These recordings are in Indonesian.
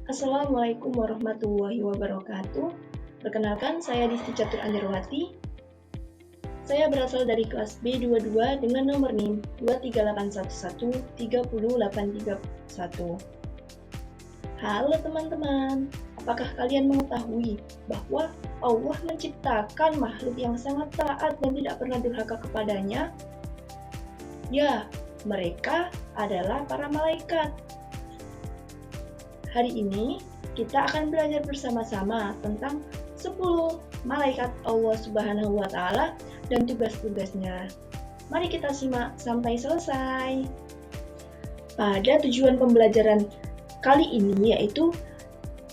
Assalamualaikum warahmatullahi wabarakatuh. Perkenalkan, saya Disti Catur Anjarwati. Saya berasal dari kelas B22 dengan nomor NIM 23811300831. Halo teman-teman, apakah kalian mengetahui bahwa Allah menciptakan makhluk yang sangat taat dan tidak pernah durhaka kepadanya? Ya, mereka adalah para malaikat. Hari ini kita akan belajar bersama-sama tentang 10 malaikat Allah Subhanahu wa Ta'ala dan tugas-tugasnya. Mari kita simak sampai selesai. Pada tujuan pembelajaran kali ini yaitu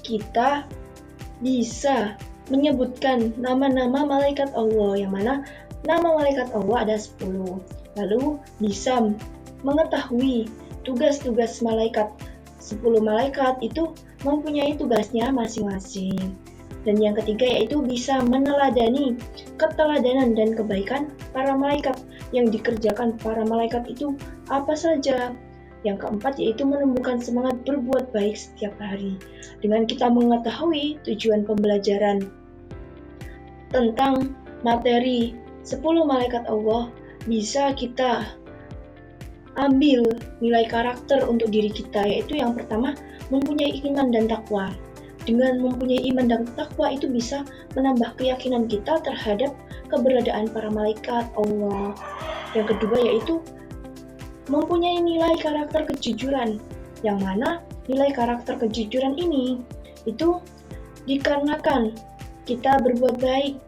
kita bisa menyebutkan nama-nama malaikat Allah, yang mana nama malaikat Allah ada 10. Lalu bisa mengetahui tugas-tugas malaikat. 10 malaikat itu mempunyai tugasnya masing-masing. Dan yang ketiga yaitu bisa meneladani keteladanan dan kebaikan para malaikat. Yang dikerjakan para malaikat itu apa saja. Yang keempat yaitu menumbuhkan semangat berbuat baik setiap hari. Dengan kita mengetahui tujuan pembelajaran tentang materi 10 malaikat Allah, bisa kita ambil nilai karakter untuk diri kita, yaitu yang pertama mempunyai iman dan takwa. Dengan mempunyai iman dan takwa itu bisa menambah keyakinan kita terhadap keberadaan para malaikat Allah. Yang kedua yaitu mempunyai nilai karakter kejujuran, yang mana nilai karakter kejujuran ini itu dikarenakan kita berbuat baik,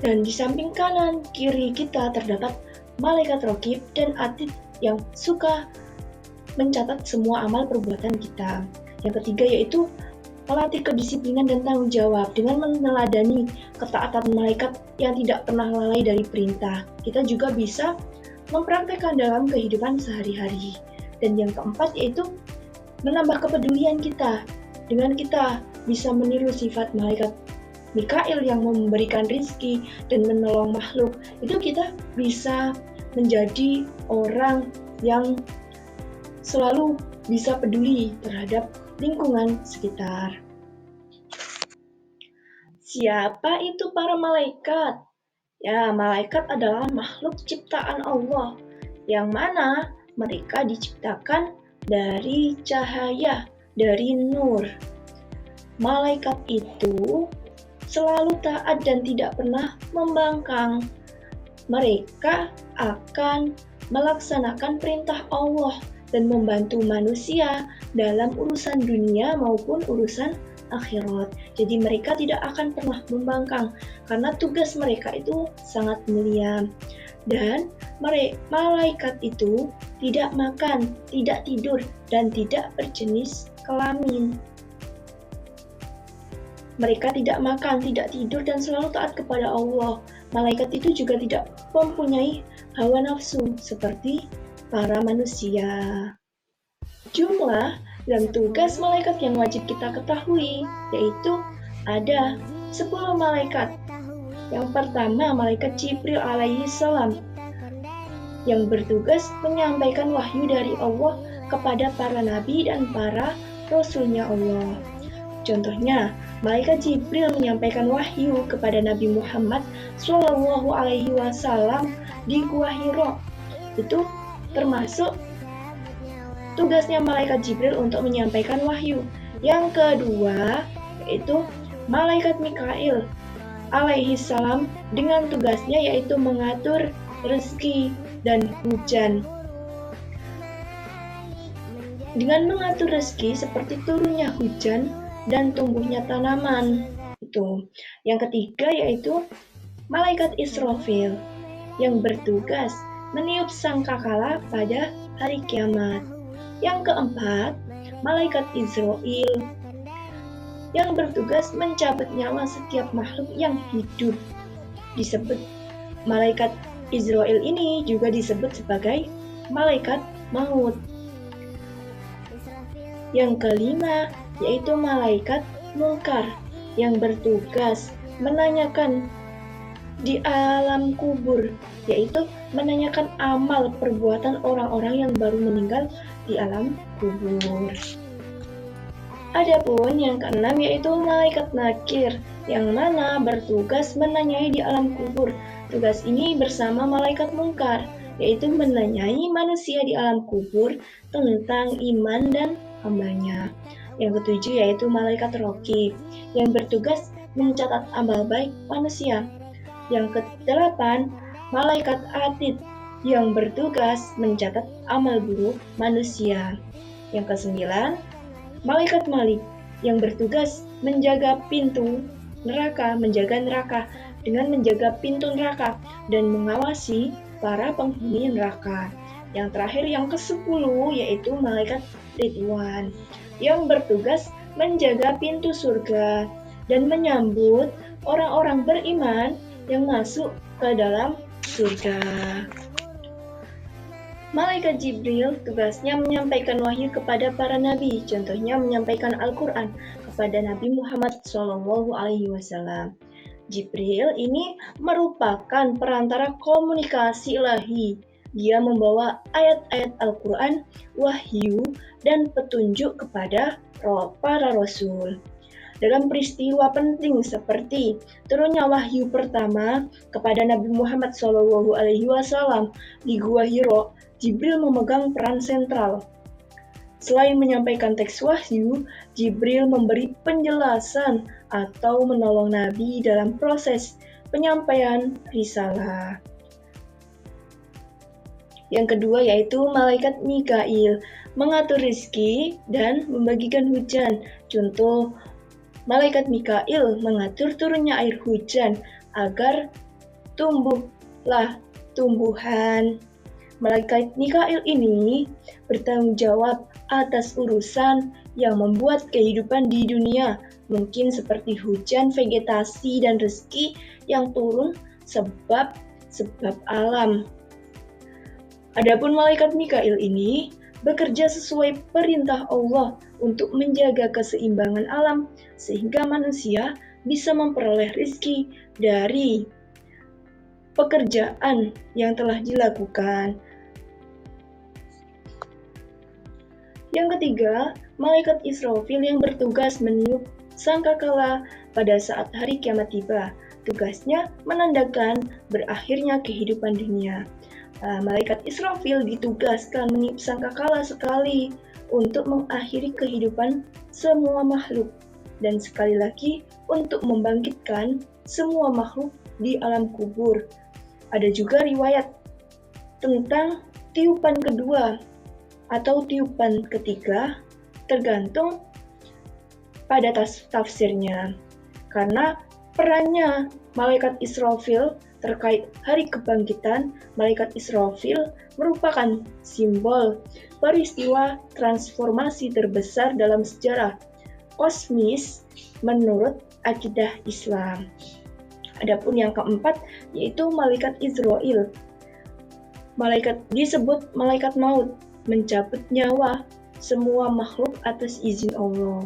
dan di samping kanan kiri kita terdapat malaikat raqib dan atid yang suka mencatat semua amal perbuatan kita. Yang ketiga yaitu melatih kedisiplinan dan tanggung jawab dengan meneladani ketaatan malaikat yang tidak pernah lalai dari perintah. Kita juga bisa mempraktekkan dalam kehidupan sehari-hari. Dan yang keempat yaitu menambah kepedulian kita dengan kita bisa meniru sifat malaikat Mikail yang memberikan rizki dan menolong makhluk. Itu kita bisa menjadi orang yang selalu bisa peduli terhadap lingkungan sekitar. Siapa itu para malaikat? Ya, malaikat adalah makhluk ciptaan Allah, yang mana mereka diciptakan dari cahaya, dari nur. Malaikat itu selalu taat dan tidak pernah membangkang. Mereka akan melaksanakan perintah Allah dan membantu manusia dalam urusan dunia maupun urusan akhirat. Jadi mereka tidak akan pernah membangkang karena tugas mereka itu sangat mulia. Dan malaikat itu tidak makan, tidak tidur, dan tidak berjenis kelamin. Mereka tidak makan, tidak tidur, dan selalu taat kepada Allah. Malaikat itu juga tidak mempunyai hawa nafsu seperti para manusia. Jumlah dan tugas malaikat yang wajib kita ketahui yaitu ada 10 malaikat. Yang pertama, malaikat Jibril alaihi salam yang bertugas menyampaikan wahyu dari Allah kepada para nabi dan para rasulnya Allah. Contohnya, malaikat Jibril menyampaikan wahyu kepada Nabi Muhammad SAW di Gua Hiro. Itu termasuk tugasnya malaikat Jibril untuk menyampaikan wahyu. Yang kedua, yaitu malaikat Mikail alaihi salam dengan tugasnya yaitu mengatur rezeki dan hujan. Dengan mengatur rezeki seperti turunnya hujan dan tumbuhnya tanaman. Itu. Yang ketiga yaitu malaikat Israfil yang bertugas meniup sangkakala pada hari kiamat. Yang keempat, malaikat Israel yang bertugas mencabut nyawa setiap makhluk yang hidup. Disebut malaikat Israel ini juga disebut sebagai malaikat maut. Yang kelima yaitu malaikat Munkar yang bertugas menanyakan di alam kubur, yaitu menanyakan amal perbuatan orang-orang yang baru meninggal di alam kubur. Adapun yang keenam yaitu malaikat nakir, yang mana bertugas menanyai di alam kubur. Tugas ini bersama malaikat mungkar, yaitu menanyai manusia di alam kubur tentang iman dan amalnya. Yang ketujuh yaitu malaikat rokib, yang bertugas mencatat amal baik manusia. Yang kedelapan, malaikat atid, yang bertugas mencatat amal buruk manusia. Yang kesembilan, malaikat Malik, yang bertugas menjaga neraka dengan menjaga pintu neraka dan mengawasi para penghuni neraka. Yang terakhir yang ke-10 yaitu malaikat Ridwan, yang bertugas menjaga pintu surga dan menyambut orang-orang beriman yang masuk ke dalam surga. Malaikat Jibril tugasnya menyampaikan wahyu kepada para nabi, contohnya menyampaikan Al-Quran kepada Nabi Muhammad SAW. Jibril ini merupakan perantara komunikasi ilahi. Dia membawa ayat-ayat Al-Quran, wahyu, dan petunjuk kepada para rasul. Dalam peristiwa penting seperti turunnya wahyu pertama kepada Nabi Muhammad SAW di Gua Hiro, Jibril memegang peran sentral. Selain menyampaikan teks wahyu, Jibril memberi penjelasan atau menolong Nabi dalam proses penyampaian risalah. Yang kedua yaitu malaikat Mikail, mengatur rezeki dan membagikan hujan. Contoh, malaikat Mikail mengatur turunnya air hujan agar tumbuhlah tumbuhan. Malaikat Mikail ini bertanggung jawab atas urusan yang membuat kehidupan di dunia, mungkin seperti hujan, vegetasi, dan rezeki yang turun sebab alam. Adapun malaikat Mikail ini bekerja sesuai perintah Allah untuk menjaga keseimbangan alam sehingga manusia bisa memperoleh rezeki dari pekerjaan yang telah dilakukan. Yang ketiga, malaikat Israfil yang bertugas meniup sangkakala pada saat hari kiamat tiba. Tugasnya menandakan berakhirnya kehidupan dunia. Malaikat Israfil ditugaskan meniup sangkakala sekali untuk mengakhiri kehidupan semua makhluk dan sekali lagi untuk membangkitkan semua makhluk di alam kubur. Ada juga riwayat tentang tiupan kedua atau tiupan ketiga, tergantung pada tafsirnya. Karena perannya malaikat Israfil terkait hari kebangkitan, malaikat Israfil merupakan simbol peristiwa transformasi terbesar dalam sejarah kosmis menurut akidah Islam. Adapun yang keempat yaitu malaikat Israel. Malaikat disebut malaikat maut, mencabut nyawa semua makhluk atas izin Allah.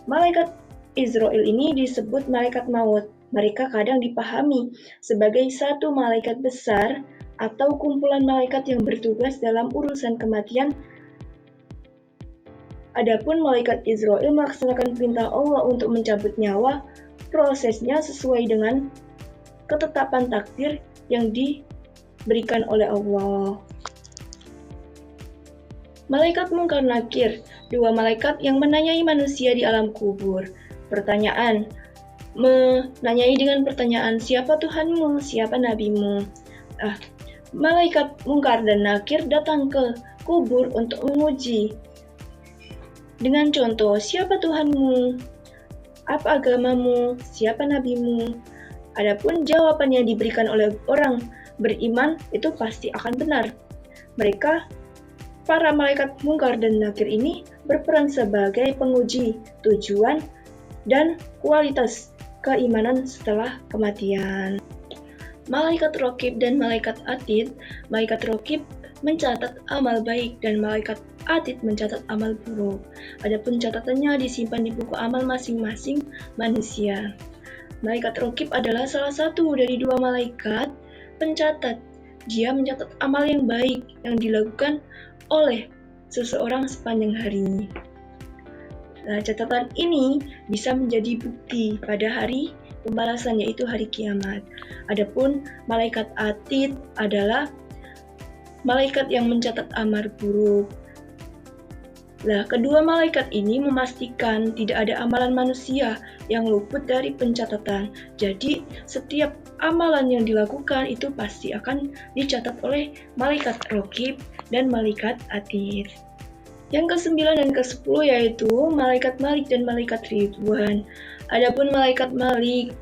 Malaikat Israel ini disebut malaikat maut. Mereka kadang dipahami sebagai satu malaikat besar atau kumpulan malaikat yang bertugas dalam urusan kematian. Adapun malaikat Israel melaksanakan perintah Allah untuk mencabut nyawa, prosesnya sesuai dengan ketetapan takdir yang diberikan oleh Allah. Malaikat Mungkar Nakir, dua malaikat yang menanyai manusia di alam kubur. Pertanyaan, menanyai dengan pertanyaan, siapa Tuhanmu, siapa nabimu? Malaikat Mungkar dan Nakir datang ke kubur untuk menguji. Dengan contoh, siapa Tuhanmu? Apa agamamu? Siapa nabimu? Adapun jawaban yang diberikan oleh orang beriman itu pasti akan benar. Para malaikat Mungkar dan Nakir ini berperan sebagai penguji tujuan dan kualitas keimanan setelah kematian. Malaikat Rokib dan malaikat Atid. Malaikat Rokib mencatat amal baik dan malaikat Atid mencatat amal buruk. Adapun catatannya disimpan di buku amal masing-masing manusia. Malaikat Rokib adalah salah satu dari dua malaikat pencatat. Dia mencatat amal yang baik yang dilakukan oleh seseorang sepanjang hari. Nah, catatan ini bisa menjadi bukti pada hari pembalasan, yaitu hari kiamat. Adapun malaikat Atid adalah malaikat yang mencatat amal buruk. Nah, kedua malaikat ini memastikan tidak ada amalan manusia yang luput dari pencatatan. Jadi, setiap amalan yang dilakukan itu pasti akan dicatat oleh malaikat Raqib dan malaikat Atid. Yang ke-9 dan ke-10 yaitu malaikat Malik dan malaikat Ridwan. Adapun malaikat Malik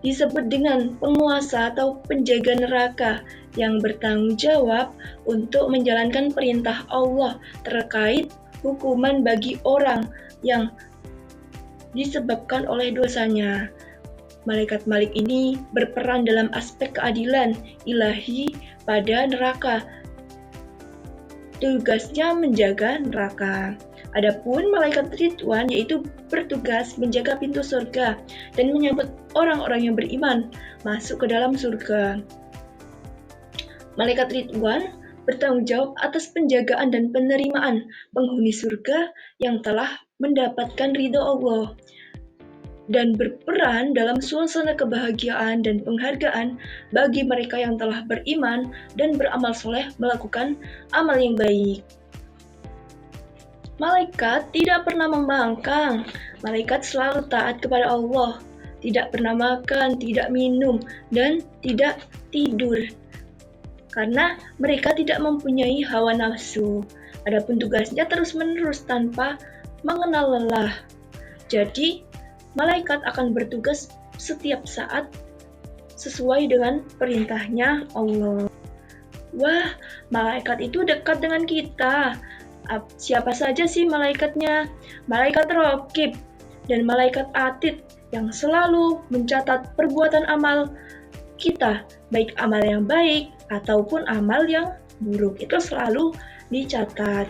disebut dengan penguasa atau penjaga neraka yang bertanggung jawab untuk menjalankan perintah Allah terkait hukuman bagi orang yang disebabkan oleh dosanya. Malaikat Malik ini berperan dalam aspek keadilan ilahi pada neraka. Tugasnya menjaga neraka. Adapun malaikat Ridwan yaitu bertugas menjaga pintu surga dan menyambut orang-orang yang beriman masuk ke dalam surga. Malaikat Ridwan bertanggung jawab atas penjagaan dan penerimaan penghuni surga yang telah mendapatkan ridho Allah dan berperan dalam suasana kebahagiaan dan penghargaan bagi mereka yang telah beriman dan beramal soleh melakukan amal yang baik. Malaikat tidak pernah membangkang. Malaikat selalu taat kepada Allah, tidak pernah makan, tidak minum, dan tidak tidur. Karena mereka tidak mempunyai hawa nafsu. Adapun tugasnya terus-menerus tanpa mengenal lelah. Jadi, malaikat akan bertugas setiap saat sesuai dengan perintahnya Allah. Wah, malaikat itu dekat dengan kita. Siapa saja sih malaikatnya? Malaikat Raqib dan malaikat Atid yang selalu mencatat perbuatan amal kita, baik amal yang baik ataupun amal yang buruk. Itu selalu dicatat.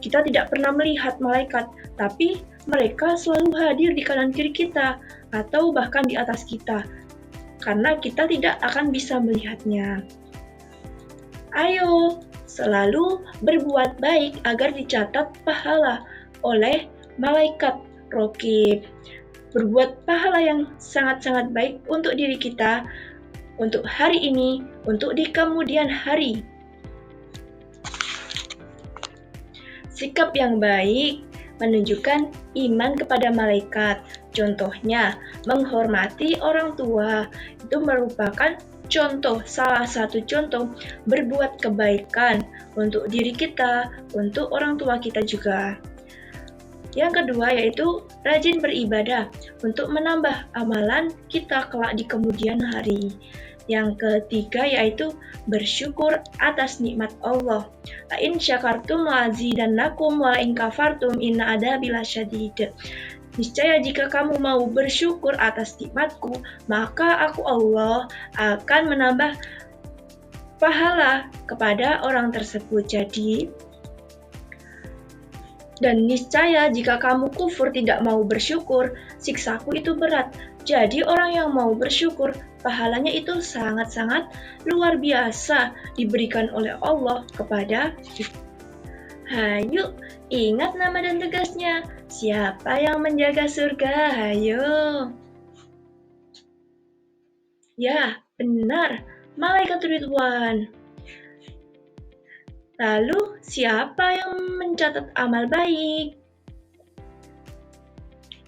Kita tidak pernah melihat malaikat, tapi mereka selalu hadir di kanan kiri kita atau bahkan di atas kita, karena kita tidak akan bisa melihatnya. Ayo, selalu berbuat baik agar dicatat pahala oleh malaikat Raqib. Berbuat pahala yang sangat-sangat baik untuk diri kita, untuk hari ini, untuk di kemudian hari. Sikap yang baik menunjukkan iman kepada malaikat. Contohnya, menghormati orang tua. Itu merupakan salah satu contoh berbuat kebaikan untuk diri kita, untuk orang tua kita juga. Yang kedua yaitu rajin beribadah untuk menambah amalan kita kelak di kemudian hari. Yang ketiga yaitu bersyukur atas nikmat Allah. La in syakartum la'azidannakum wa la in kafartum inna adzabi lasyadid. Niscaya jika kamu mau bersyukur atas nikmatku, maka aku Allah akan menambah pahala kepada orang tersebut. Dan niscaya jika kamu kufur tidak mau bersyukur, siksaku itu berat. Jadi orang yang mau bersyukur, pahalanya itu sangat-sangat luar biasa diberikan oleh Allah kepada kita. Hayo, ingat nama dan tugasnya. Siapa yang menjaga surga? Hayo. Ya, benar. Malaikat Ridwan. Lalu, siapa yang mencatat amal baik?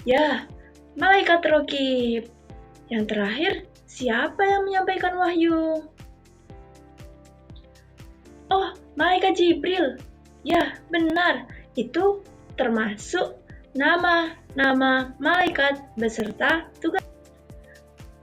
Ya, malaikat Raqib. Yang terakhir, siapa yang menyampaikan wahyu? Oh, malaikat Jibril. Ya, benar. Itu termasuk nama-nama malaikat beserta tugas.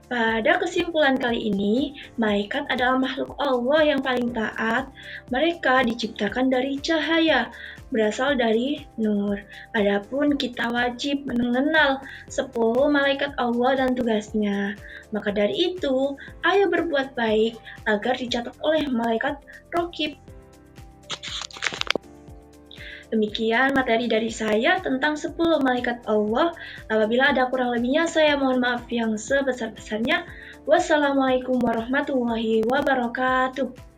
Pada kesimpulan kali ini, malaikat adalah makhluk Allah yang paling taat. Mereka diciptakan dari cahaya, berasal dari nur. Adapun kita wajib mengenal 10 malaikat Allah dan tugasnya. Maka dari itu, ayo berbuat baik agar dicatat oleh malaikat Raqib. Demikian materi dari saya tentang 10 malaikat Allah. Apabila ada kurang lebihnya, saya mohon maaf yang sebesar-besarnya. Wassalamualaikum warahmatullahi wabarakatuh.